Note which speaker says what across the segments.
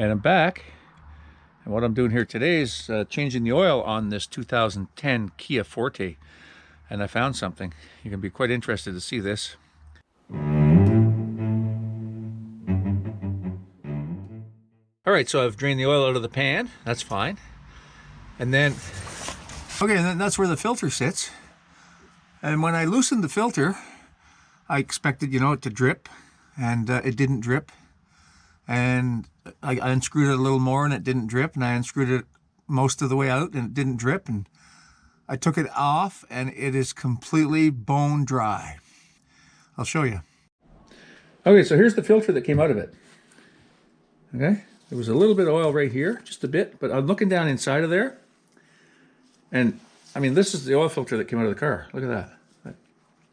Speaker 1: And I'm back, and what I'm doing here today is changing the oil on this 2010 Kia Forte, and I found something. You're going to be quite interested to see this. Alright, so I've drained the oil out of the pan, that's fine. And then, okay, and then that's where the filter sits. And when I loosened the filter, I expected, you know, it to drip, and it didn't drip. And I unscrewed it a little more and it didn't drip, and I unscrewed it most of the way out and it didn't drip, and I took it off and it is completely bone dry. I'll show you. Okay, so here's the filter that came out of it. Okay, there was a little bit of oil right here, just a bit, but I'm looking down inside of there, and I mean, this is the oil filter that came out of the car. Look at that.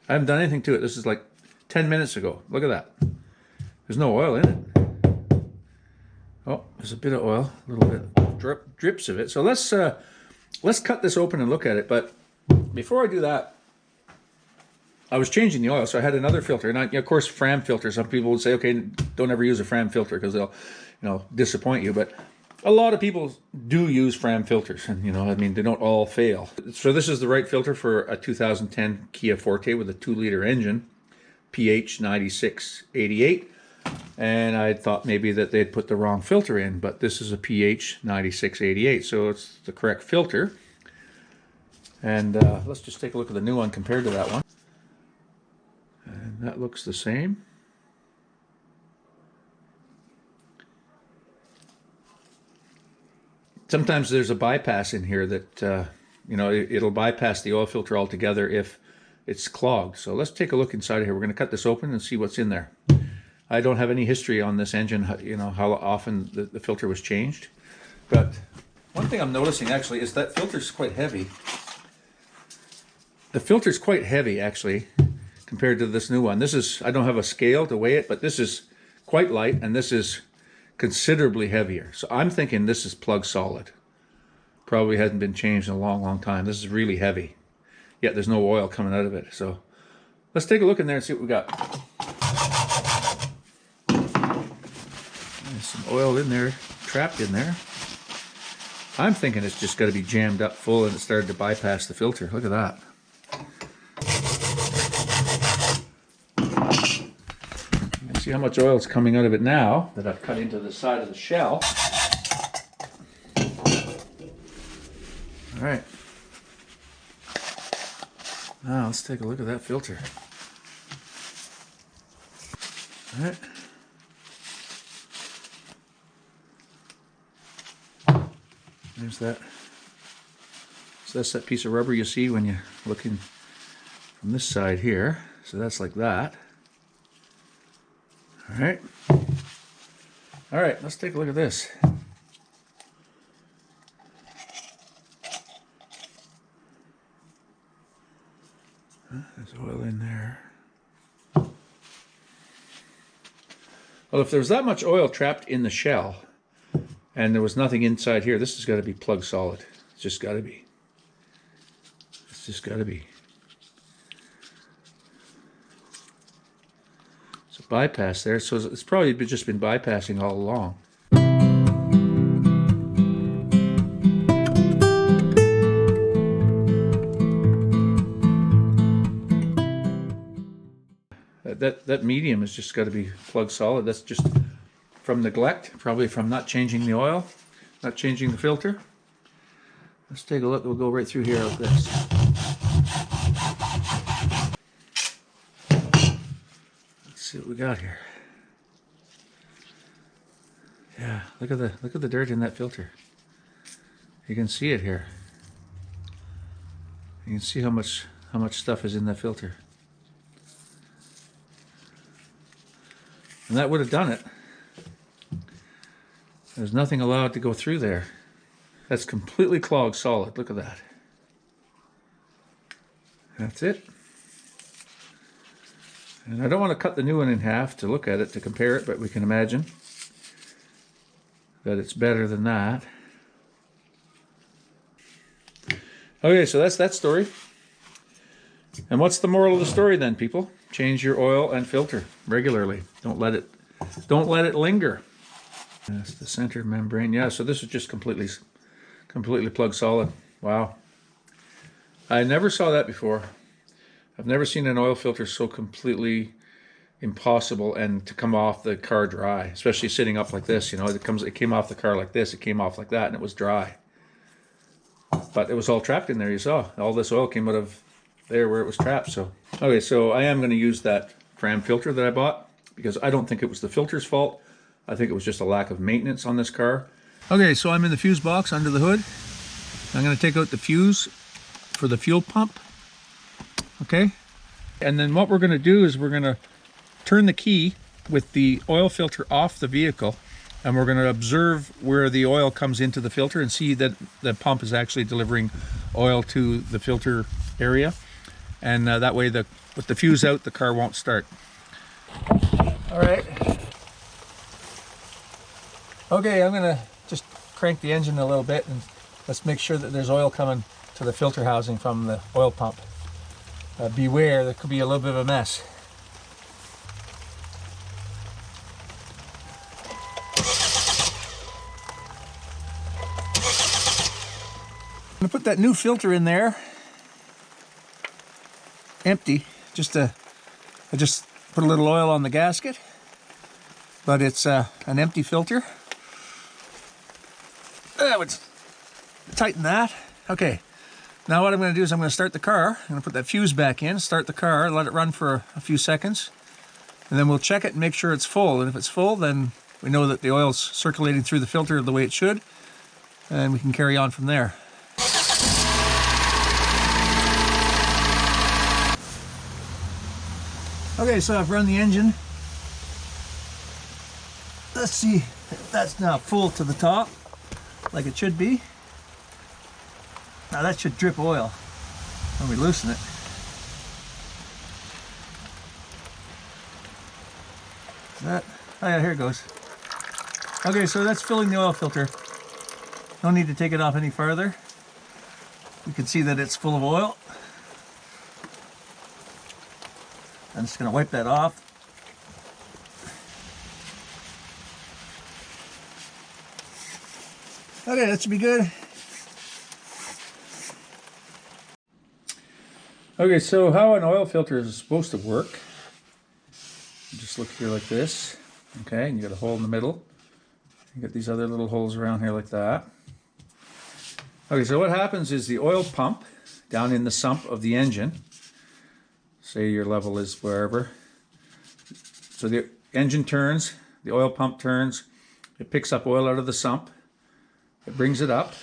Speaker 1: I haven't done anything to it. This is like 10 minutes ago. Look at that. There's no oil in it. Oh, there's a bit of oil, a little bit drips of it. So let's cut this open and look at it. But before I do that, I was changing the oil, so I had another filter. And of course, Fram filter. Some people would say, okay, don't ever use a Fram filter because they'll, you know, disappoint you. But a lot of people do use Fram filters, and you know, I mean, they don't all fail. So this is the right filter for a 2010 Kia Forte with a 2-liter engine, PH 9688. And I thought maybe that they'd put the wrong filter in, but this is a PH 9688, so it's the correct filter. And let's just take a look at the new one compared to that one. And that looks the same. Sometimes there's a bypass in here that, you know, it'll bypass the oil filter altogether if it's clogged. So let's take a look inside of here. We're going to cut this open and see what's in there. I don't have any history on this engine, you know, how often the filter was changed. But one thing I'm noticing actually is that filter's quite heavy. The filter's quite heavy actually compared to this new one. This is, I don't have a scale to weigh it, but this is quite light and this is considerably heavier. So I'm thinking this is plug solid. Probably hasn't been changed in a long, long time. This is really heavy. Yet there's no oil coming out of it. So let's take a look in there and see what we got. There's some oil in there, trapped in there. I'm thinking it's just got to be jammed up full and it started to bypass the filter. Look at that. You can see how much oil is coming out of it now that I've cut into the side of the shell. All right. Now let's take a look at that filter. All right. There's that. So that's that piece of rubber you see when you're looking from this side here. So that's like that. All right. All right, let's take a look at this. There's oil in there. Well, if there's that much oil trapped in the shell, and there was nothing inside here, this has got to be plug solid. It's just got to be. It's just got to be. So bypass there. So it's probably just been bypassing all along. That medium has just got to be plug solid. That's just from neglect, probably from not changing the oil, not changing the filter. Let's take a look. We'll go right through here like this. Let's see what we got here. Yeah, look at the dirt in that filter. You can see it here. You can see how much stuff is in that filter. And that would have done it. There's nothing allowed to go through there. That's completely clogged solid. Look at that. That's it. And I don't want to cut the new one in half to look at it, to compare it, but we can imagine that it's better than that. Okay, so that's that story. And what's the moral of the story then, people? Change your oil and filter regularly. Don't let it linger. That's the center membrane. Yeah, so this is just completely plug solid. Wow. I never saw that before. I've never seen an oil filter so completely impossible and to come off the car dry, especially sitting up like this. You know, it came off the car like this, it came off like that, and it was dry. But it was all trapped in there, you saw. All this oil came out of there where it was trapped. So, okay, so I am going to use that Fram filter that I bought because I don't think it was the filter's fault. I think it was just a lack of maintenance on this car. Okay, so I'm in the fuse box under the hood. I'm going to take out the fuse for the fuel pump. Okay, and then what we're going to do is we're going to turn the key with the oil filter off the vehicle, and we're going to observe where the oil comes into the filter and see that the pump is actually delivering oil to the filter area. And that way, with the fuse out, the car won't start. All right. Okay, I'm going to just crank the engine a little bit and let's make sure that there's oil coming to the filter housing from the oil pump. Beware, there could be a little bit of a mess. I'm going to put that new filter in there, empty, I just put a little oil on the gasket, but it's an empty filter. That would tighten that. Okay. Now what I'm going to do is I'm going to start the car. I'm going to put that fuse back in, start the car, let it run for a few seconds, and then we'll check it and make sure it's full. And if it's full, then we know that the oil's circulating through the filter the way it should, and we can carry on from there. Okay, so I've run the engine. Let's see if that's now full to the top, like it should be. Now that should drip oil when we loosen it. Oh yeah, here it goes. Okay, so that's filling the oil filter. No need to take it off any farther. You can see that it's full of oil. I'm just going to wipe that off. Okay, that should be good. Okay, so how an oil filter is supposed to work, you just look here like this, okay, and you got a hole in the middle. You got these other little holes around here like that. Okay, so what happens is the oil pump down in the sump of the engine, say your level is wherever, so the engine turns, the oil pump turns, it picks up oil out of the sump, it brings it up,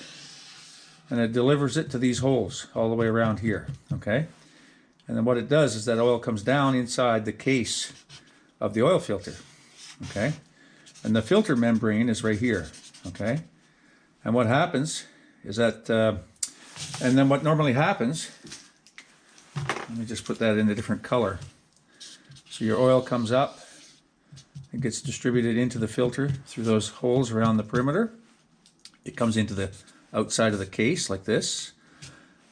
Speaker 1: and it delivers it to these holes all the way around here, okay? And then what it does is that oil comes down inside the case of the oil filter, okay? And the filter membrane is right here, okay? And what happens is that, and then what normally happens, let me just put that in a different color. So your oil comes up, it gets distributed into the filter through those holes around the perimeter. It comes into the outside of the case like this,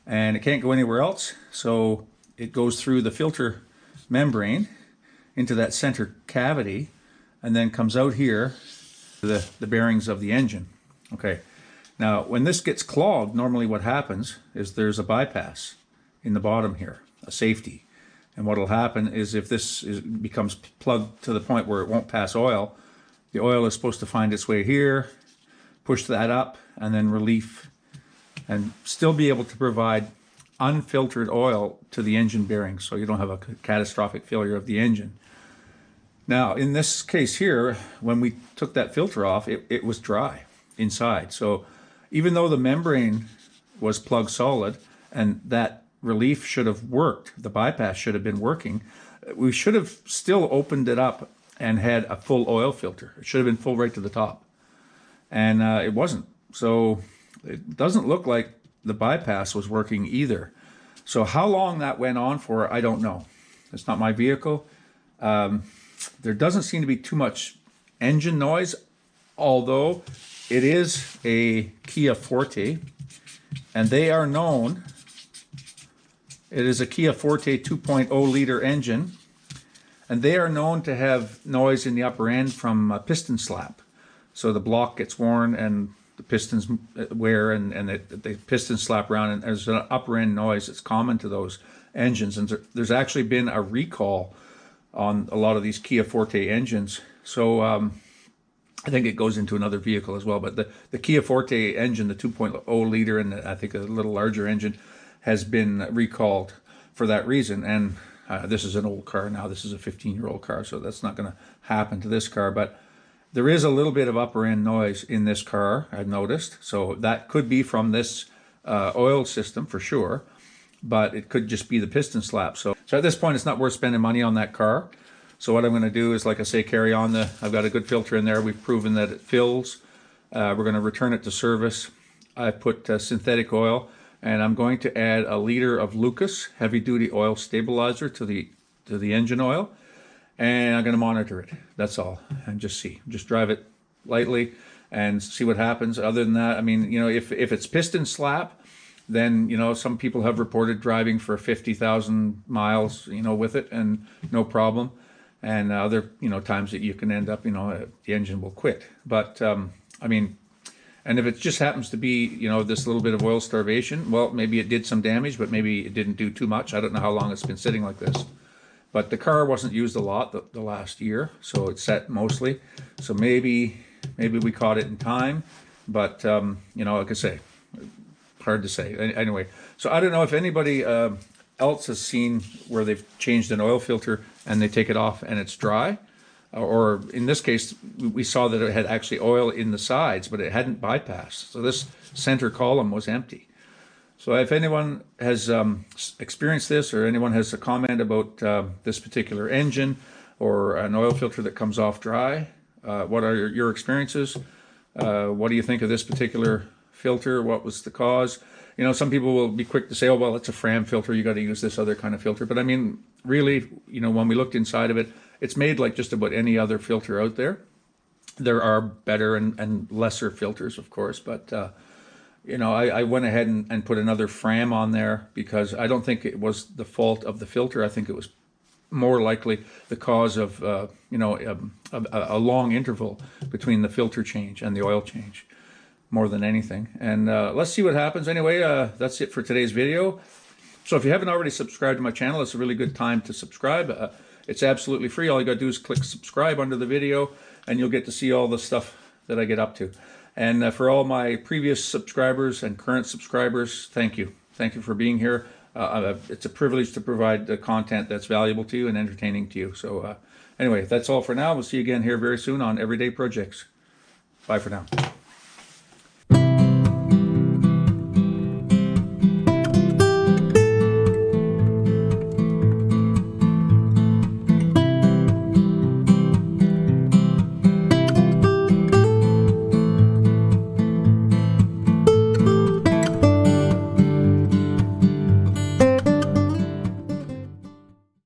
Speaker 1: and it can't go anywhere else, so it goes through the filter membrane into that center cavity and then comes out here to the bearings of the engine. Okay, now when this gets clogged, normally what happens is there's a bypass in the bottom here, a safety, and what will happen is if this becomes plugged to the point where it won't pass oil, the oil is supposed to find its way here, push that up, and then relief, and still be able to provide unfiltered oil to the engine bearings so you don't have a catastrophic failure of the engine. Now, in this case here, when we took that filter off, it was dry inside. So even though the membrane was plug solid and that relief should have worked, the bypass should have been working, we should have still opened it up and had a full oil filter. It should have been full right to the top. And it wasn't. So it doesn't look like the bypass was working either. So how long that went on for, I don't know. It's not my vehicle. There doesn't seem to be too much engine noise, although it is a Kia Forte, and they are known, it is a Kia Forte 2.0 liter engine, and they are known to have noise in the upper end from piston slap. so the block gets worn and the pistons wear, and the pistons slap around, and there's an upper end noise that's common to those engines. And there's actually been a recall on a lot of these Kia Forte engines. So I think it goes into another vehicle as well. But the Kia Forte engine, the 2.0 liter, and I think a little larger engine, has been recalled for that reason. And this is an old car now. This is a 15-year-old car, so that's not going to happen to this car. But there is a little bit of upper end noise in this car, I've noticed. So that could be from this oil system for sure, but it could just be the piston slap. So at this point, it's not worth spending money on that car. So what I'm going to do is, like I say, carry on I've got a good filter in there. We've proven that it fills. We're going to return it to service. I put synthetic oil, and I'm going to add a liter of Lucas heavy duty oil stabilizer to the engine oil. And I'm going to monitor it. That's all. And just drive it lightly and see what happens. Other than that, I mean, if it's piston slap, then, some people have reported driving for 50,000 miles, with it, and no problem. And other, times that you can end up, the engine will quit. But, I mean, and if it just happens to be, this little bit of oil starvation, well, maybe it did some damage, but maybe it didn't do too much. I don't know how long it's been sitting like this. But the car wasn't used a lot the last year, so it's set mostly. So maybe we caught it in time, but like I say, hard to say. Anyway, so I don't know if anybody else has seen where they've changed an oil filter and they take it off and it's dry, or in this case, we saw that it had actually oil in the sides, but it hadn't bypassed. So this center column was empty. So if anyone has experienced this, or anyone has a comment about this particular engine or an oil filter that comes off dry, what are your experiences? What do you think of this particular filter? What was the cause? Some people will be quick to say, oh, well, it's a Fram filter, you got to use this other kind of filter. But I mean, really, when we looked inside of it, it's made like just about any other filter out there. There are better and lesser filters, of course, but I went ahead and put another Fram on there because I don't think it was the fault of the filter. I think it was more likely the cause of a long interval between the filter change and the oil change, more than anything. And let's see what happens. Anyway, that's it for today's video. So if you haven't already subscribed to my channel, it's a really good time to subscribe. It's absolutely free. All you got to do is click subscribe under the video, and you'll get to see all the stuff that I get up to. And for all my previous subscribers and current subscribers, thank you. Thank you for being here. It's a privilege to provide the content that's valuable to you and entertaining to you. So anyway, that's all for now. We'll see you again here very soon on Everyday Projects. Bye for now.